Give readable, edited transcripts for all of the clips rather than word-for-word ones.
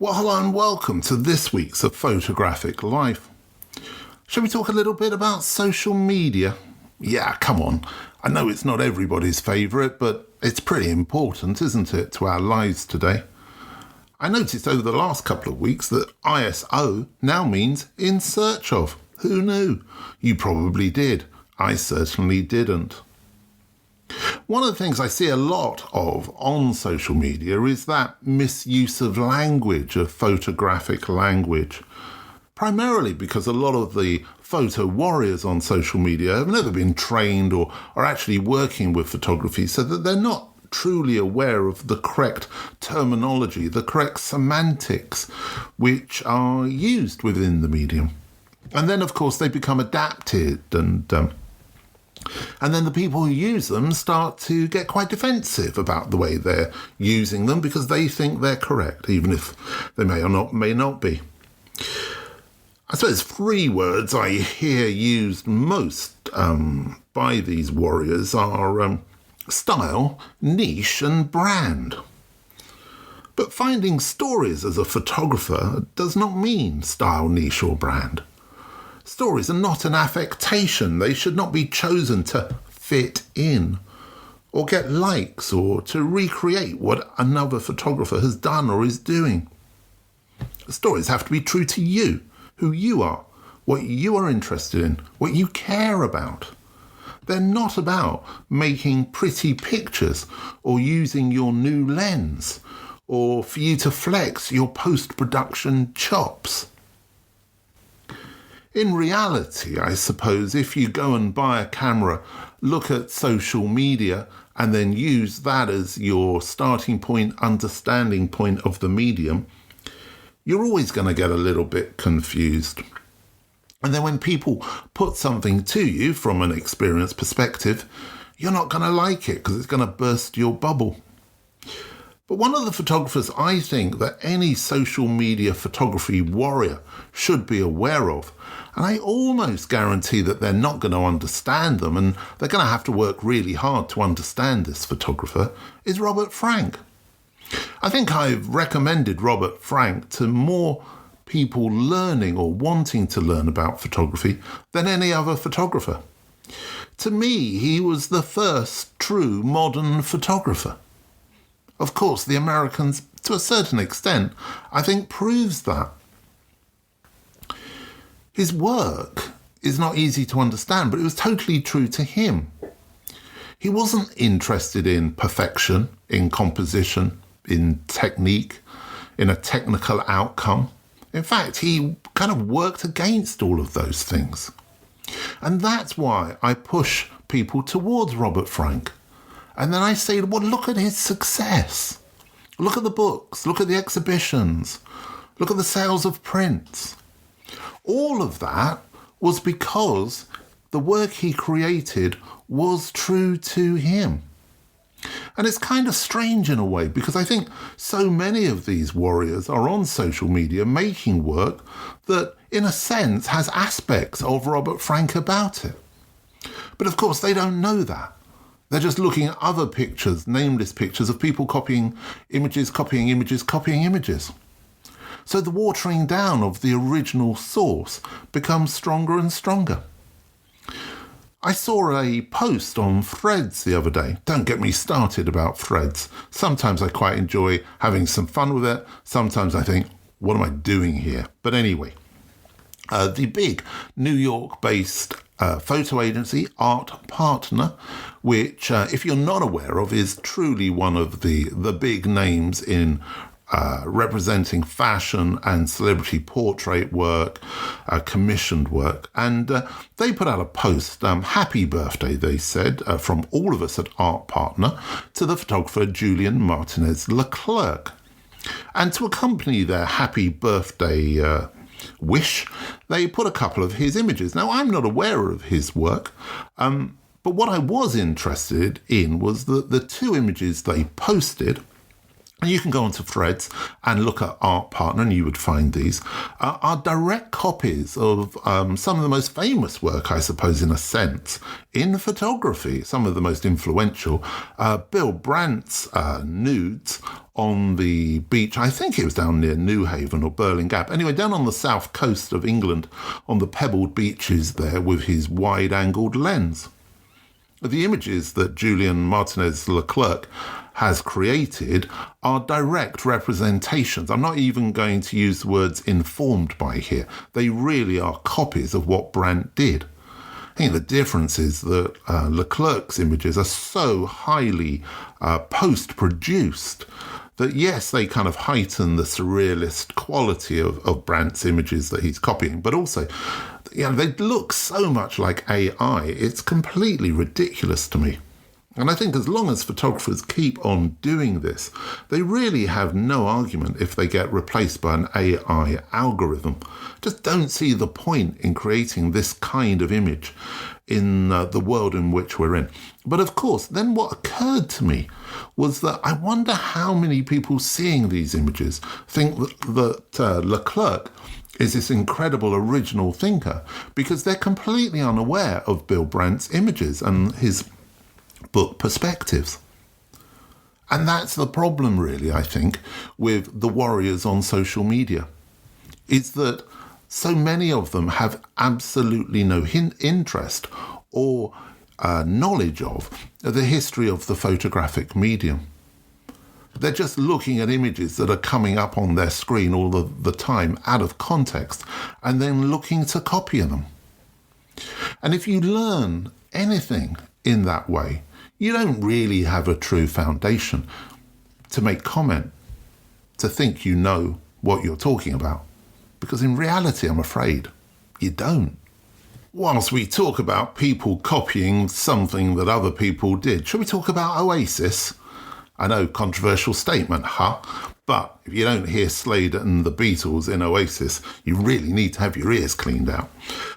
Well, hello and welcome to this week's of Photographic Life. Shall we talk a little bit about social media? Yeah, come on. I know it's not everybody's favourite, but it's pretty important, isn't it, to our lives today? I noticed over the last couple of weeks that ISO now means in search of. Who knew? You probably did. I certainly didn't. One of the things I see a lot of on social media is that misuse of language, of photographic language. Primarily because a lot of the photo warriors on social media have never been trained or are actually working with photography, so that they're not truly aware of the correct terminology, the correct semantics which are used within the medium. And then, of course, they become adapted and then the people who use them start to get quite defensive about the way they're using them because they think they're correct, even if they may not be. I suppose three words I hear used most by these warriors are style, niche and brand. But finding stories as a photographer does not mean style, niche or brand. Stories are not an affectation. They should not be chosen to fit in or get likes or to recreate what another photographer has done or is doing. Stories have to be true to you, who you are, what you are interested in, what you care about. They're not about making pretty pictures or using your new lens or for you to flex your post-production chops. In reality, I suppose, if you go and buy a camera, look at social media, and then use that as your starting point, understanding point of the medium, you're always going to get a little bit confused. And then when people put something to you from an experienced perspective, you're not going to like it because it's going to burst your bubble. But one of the photographers I think that any social media photography warrior should be aware of, and I almost guarantee that they're not going to understand them and they're going to have to work really hard to understand this photographer, is Robert Frank. I think I've recommended Robert Frank to more people learning or wanting to learn about photography than any other photographer. To me, he was the first true modern photographer. Of course, the Americans, to a certain extent, I think proves that. His work is not easy to understand, but it was totally true to him. He wasn't interested in perfection, in composition, in technique, in a technical outcome. In fact, he kind of worked against all of those things. And that's why I push people towards Robert Frank. And then I say, well, look at his success. Look at the books, look at the exhibitions, look at the sales of prints. All of that was because the work he created was true to him. And it's kind of strange in a way, because I think so many of these warriors are on social media making work that, in a sense, has aspects of Robert Frank about it. But of course, they don't know that. They're just looking at other pictures, nameless pictures of people copying images. So the watering down of the original source becomes stronger and stronger. I saw a post on Threads the other day. Don't get me started about Threads. Sometimes I quite enjoy having some fun with it. Sometimes I think, what am I doing here? But anyway, the big New York-based photo agency, Art Partner, which, if you're not aware of, is truly one of the big names in representing fashion and celebrity portrait work, commissioned work. And they put out a post, happy birthday, they said, from all of us at Art Partner, to the photographer Julian Martinez Leclerc. And to accompany their happy birthday wish, they put a couple of his images. Now, I'm not aware of his work, but what I was interested in was the two images they posted. And you can go onto Threads and look at Art Partner, and you would find these are direct copies of some of the most famous work, I suppose, in a sense, in photography. Some of the most influential, Bill Brandt's nudes on the beach. I think it was down near Newhaven or Burling Gap. Anyway, down on the south coast of England, on the pebbled beaches there with his wide-angled lens. The images that Julian Martinez Leclerc has created are direct representations. I'm not even going to use the words informed by here. They really are copies of what Brandt did. I think the difference is that Leclerc's images are so highly post-produced that, yes, they kind of heighten the surrealist quality of Brandt's images that he's copying, but also, they look so much like AI, it's completely ridiculous to me. And I think as long as photographers keep on doing this, they really have no argument if they get replaced by an AI algorithm. Just don't see the point in creating this kind of image in the world in which we're in. But of course, then what occurred to me was that I wonder how many people seeing these images think that Leclerc is this incredible original thinker, because they're completely unaware of Bill Brandt's images and his book Perspectives. And that's the problem, really, I think, with the warriors on social media. It's that so many of them have absolutely no interest or knowledge of the history of the photographic medium. They're just looking at images that are coming up on their screen all the time out of context and then looking to copy them. And if you learn anything in that way, you don't really have a true foundation to make comment, to think you know what you're talking about. Because in reality, I'm afraid, you don't. Whilst we talk about people copying something that other people did, should we talk about Oasis? I know, controversial statement, huh? But if you don't hear Slade and the Beatles in Oasis, you really need to have your ears cleaned out.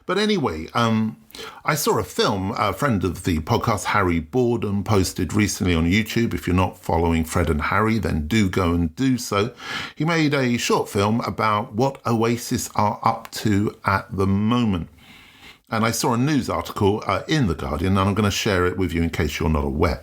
But anyway, I saw a film a friend of the podcast, Harry Borden, posted recently on YouTube. If you're not following Fred and Harry, then do go and do so. He made a short film about what Oasis are up to at the moment. And I saw a news article in The Guardian, and I'm going to share it with you in case you're not aware.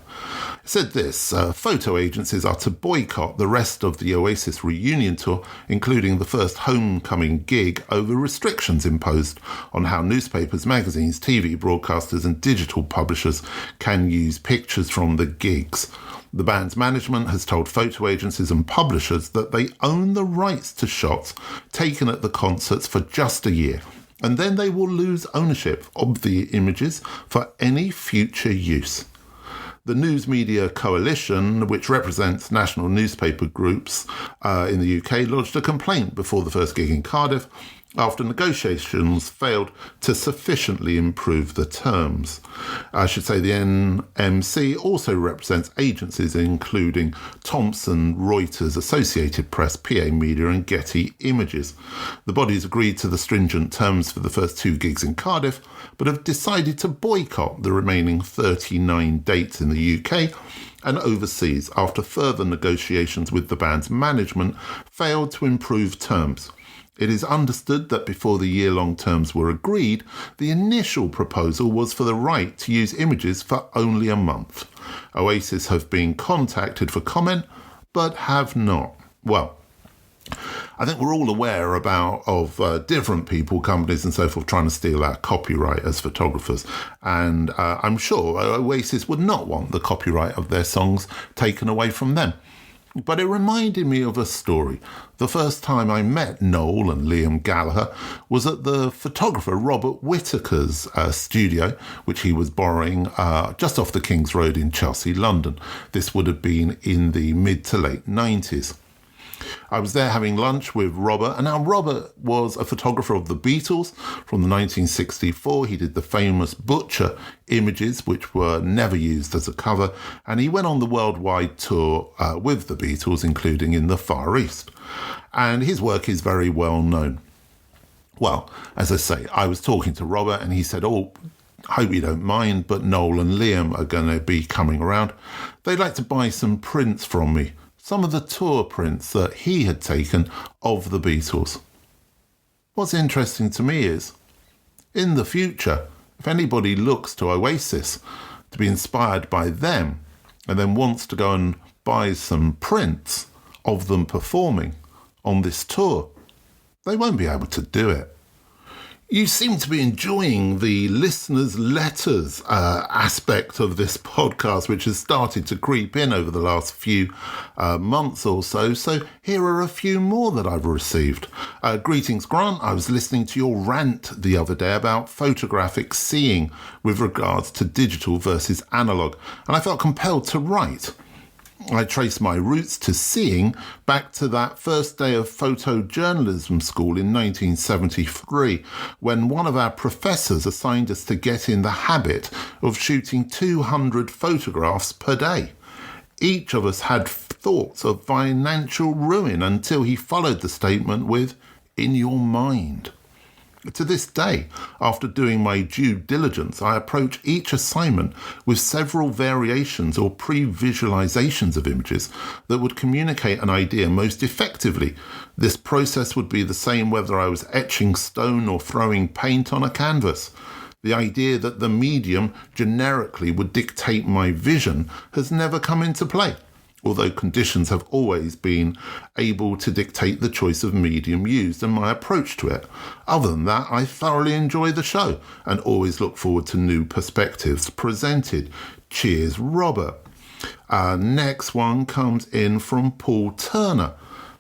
It said this: photo agencies are to boycott the rest of the Oasis reunion tour, including the first homecoming gig, over restrictions imposed on how newspapers, magazines, TV broadcasters and digital publishers can use pictures from the gigs. The band's management has told photo agencies and publishers that they own the rights to shots taken at the concerts for just a year, and then they will lose ownership of the images for any future use. The News Media Coalition, which represents national newspaper groups in the UK, lodged a complaint before the first gig in Cardiff after negotiations failed to sufficiently improve the terms. I should say the NMC also represents agencies including Thomson Reuters, Associated Press, PA Media and Getty Images. The bodies agreed to the stringent terms for the first two gigs in Cardiff, but have decided to boycott the remaining 39 dates in the UK and overseas after further negotiations with the band's management failed to improve terms. It is understood that before the year-long terms were agreed, the initial proposal was for the right to use images for only a month. Oasis have been contacted for comment, but have not. Well, I think we're all aware of different people, companies and so forth trying to steal our copyright as photographers. And I'm sure Oasis would not want the copyright of their songs taken away from them. But it reminded me of a story. The first time I met Noel and Liam Gallagher was at the photographer Robert Whittaker's studio, which he was borrowing just off the King's Road in Chelsea, London. This would have been in the mid to late 90s. I was there having lunch with Robert, and now Robert was a photographer of the Beatles from the 1964. He did the famous Butcher images, which were never used as a cover, and he went on the worldwide tour with the Beatles, including in the Far East. And his work is very well known. Well, as I say, I was talking to Robert, and he said, "Oh, hope you don't mind, but Noel and Liam are going to be coming around. They'd like to buy some prints from me. Some of the tour prints that he had taken of the Beatles." What's interesting to me is, in the future, if anybody looks to Oasis to be inspired by them and then wants to go and buy some prints, of them performing on this tour. They won't be able to do it. You seem to be enjoying the listeners' letters aspect of this podcast, which has started to creep in over the last few months or so. So here are a few more that I've received. Greetings, Grant. I was listening to your rant the other day about photographic seeing with regards to digital versus analogue, and I felt compelled to write. I trace my roots to seeing back to that first day of photojournalism school in 1973, when one of our professors assigned us to get in the habit of shooting 200 photographs per day. Each of us had thoughts of financial ruin until he followed the statement with, "in your mind." To this day, after doing my due diligence, I approach each assignment with several variations or pre-visualizations of images that would communicate an idea most effectively. This process would be the same whether I was etching stone or throwing paint on a canvas. The idea that the medium generically would dictate my vision has never come into play, although conditions have always been able to dictate the choice of medium used and my approach to it. Other than that, I thoroughly enjoy the show and always look forward to new perspectives presented. Cheers, Robert. Next one comes in from Paul Turner.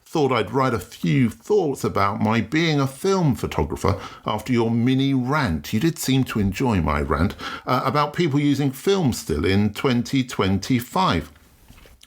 Thought I'd write a few thoughts about my being a film photographer after your mini rant. You did seem to enjoy my rant about people using film still in 2025.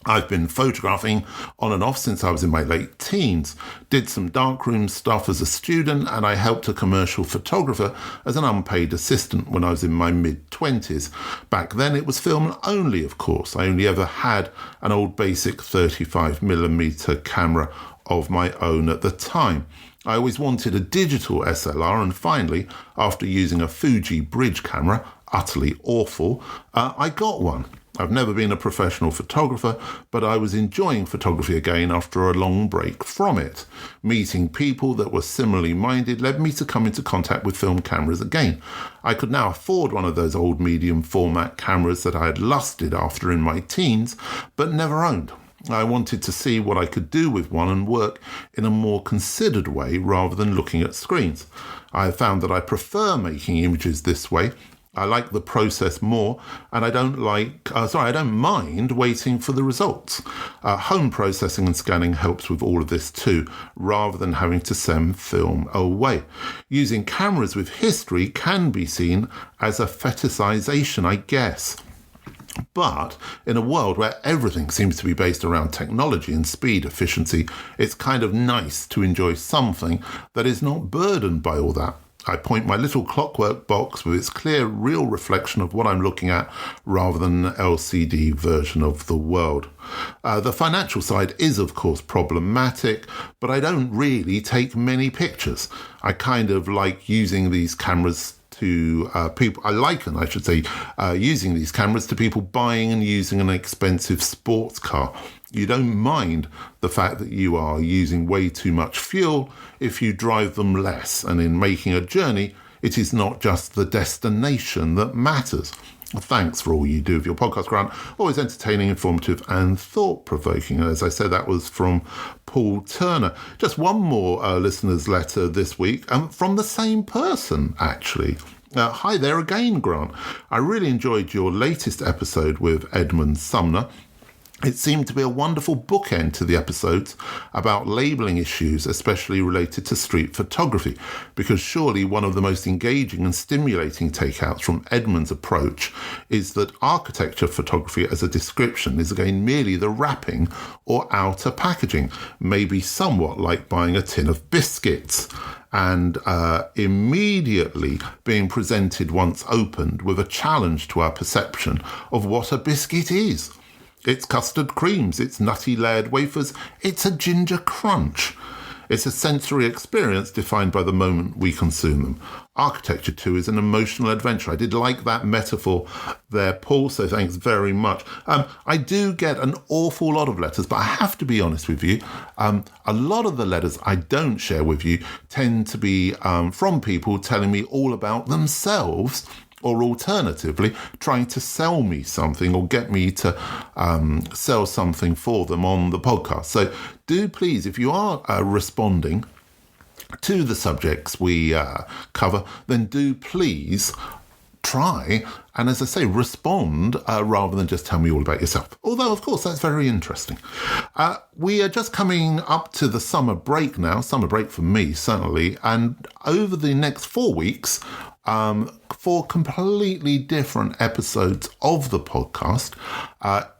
I've been photographing on and off since I was in my late teens, did some darkroom stuff as a student, and I helped a commercial photographer as an unpaid assistant when I was in my mid-20s. Back then it was film only, of course. I only ever had an old basic 35mm camera of my own at the time. I always wanted a digital SLR, and finally, after using a Fuji bridge camera, utterly awful, I got one. I've never been a professional photographer, but I was enjoying photography again after a long break from it. Meeting people that were similarly minded led me to come into contact with film cameras again. I could now afford one of those old medium format cameras that I had lusted after in my teens, but never owned. I wanted to see what I could do with one and work in a more considered way rather than looking at screens. I have found that I prefer making images this way. I like the process more, and I don't mind waiting for the results. Home processing and scanning helps with all of this too, rather than having to send film away. Using cameras with history can be seen as a fetishization, I guess. But in a world where everything seems to be based around technology and speed efficiency, it's kind of nice to enjoy something that is not burdened by all that. I point my little clockwork box with its clear, real reflection of what I'm looking at rather than an LCD version of the world. The financial side is, of course, problematic, but I don't really take many pictures. I kind of like using these cameras to people. I liken, using these cameras to people buying and using an expensive sports car. You don't mind the fact that you are using way too much fuel if you drive them less. And in making a journey, it is not just the destination that matters. Thanks for all you do with your podcast, Grant. Always entertaining, informative, and thought-provoking. As I said, that was from Paul Turner. Just one more listener's letter this week, from the same person, actually. Hi there again, Grant. I really enjoyed your latest episode with Edmund Sumner. It seemed to be a wonderful bookend to the episodes about labelling issues, especially related to street photography, because surely one of the most engaging and stimulating takeouts from Edmund's approach is that architecture photography as a description is again merely the wrapping or outer packaging, maybe somewhat like buying a tin of biscuits, and immediately being presented once opened with a challenge to our perception of what a biscuit is. It's custard creams, it's nutty layered wafers, it's a ginger crunch. It's a sensory experience defined by the moment we consume them. Architecture, too, is an emotional adventure. I did like that metaphor there, Paul, so thanks very much. I do get an awful lot of letters, but I have to be honest with you. A lot of the letters I don't share with you tend to be from people telling me all about themselves or alternatively, trying to sell me something or get me to sell something for them on the podcast. So do please, if you are responding to the subjects we cover, then do please try and, as I say, respond rather than just tell me all about yourself. Although, of course, that's very interesting. We are just coming up to the summer break now, summer break for me, certainly, and over the next 4 weeks, 4 completely different episodes of the podcast,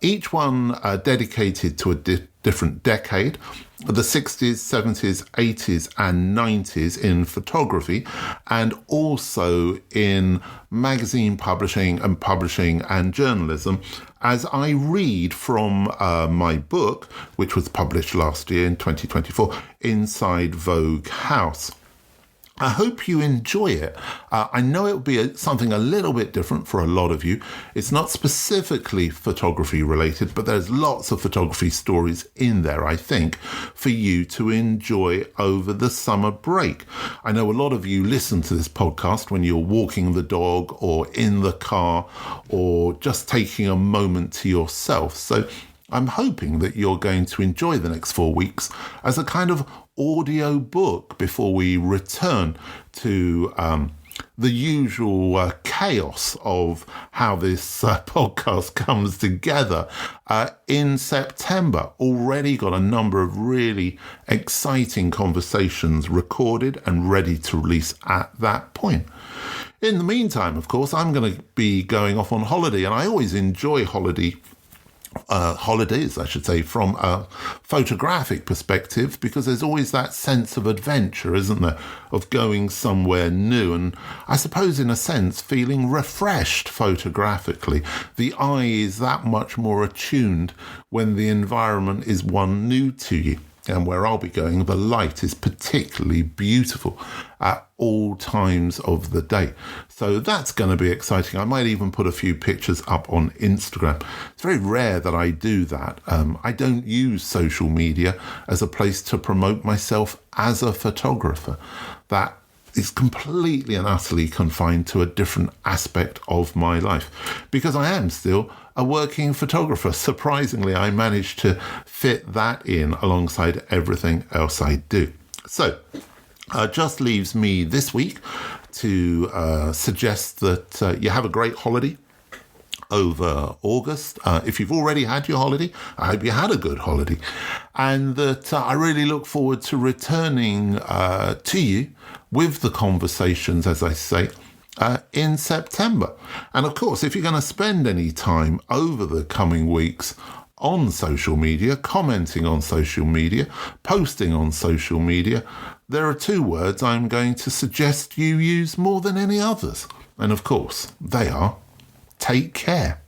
each one dedicated to a different decade, the 60s, 70s, 80s and 90s in photography, and also in magazine publishing and journalism, as I read from my book, which was published last year in 2024, Inside Vogue House. I hope you enjoy it. I know it will be something a little bit different for a lot of you. It's not specifically photography related, but there's lots of photography stories in there, I think, for you to enjoy over the summer break. I know a lot of you listen to this podcast when you're walking the dog or in the car or just taking a moment to yourself. So I'm hoping that you're going to enjoy the next 4 weeks as a kind of audio book before we return to the usual chaos of how this podcast comes together in September. Already got a number of really exciting conversations recorded and ready to release at that point. In the meantime, of course, I'm going to be going off on holiday, and I always enjoy holidays, I should say, from a photographic perspective, because there's always that sense of adventure, isn't there, of going somewhere new and, I suppose, in a sense, feeling refreshed photographically. The eye is that much more attuned when the environment is one new to you. And where I'll be going, the light is particularly beautiful at all times of the day. So that's going to be exciting. I might even put a few pictures up on Instagram. It's very rare that I do that. I don't use social media as a place to promote myself as a photographer. That is completely and utterly confined to a different aspect of my life, because I am still a working photographer. Surprisingly, I managed to fit that in alongside everything else I do. So just leaves me this week to suggest that you have a great holiday over August. If you've already had your holiday, I hope you had a good holiday, and that I really look forward to returning to you with the conversations, as I say, in September. And of course, if you're going to spend any time over the coming weeks on social media, commenting on social media, posting on social media, there are 2 words I'm going to suggest you use more than any others. And of course, they are: take care.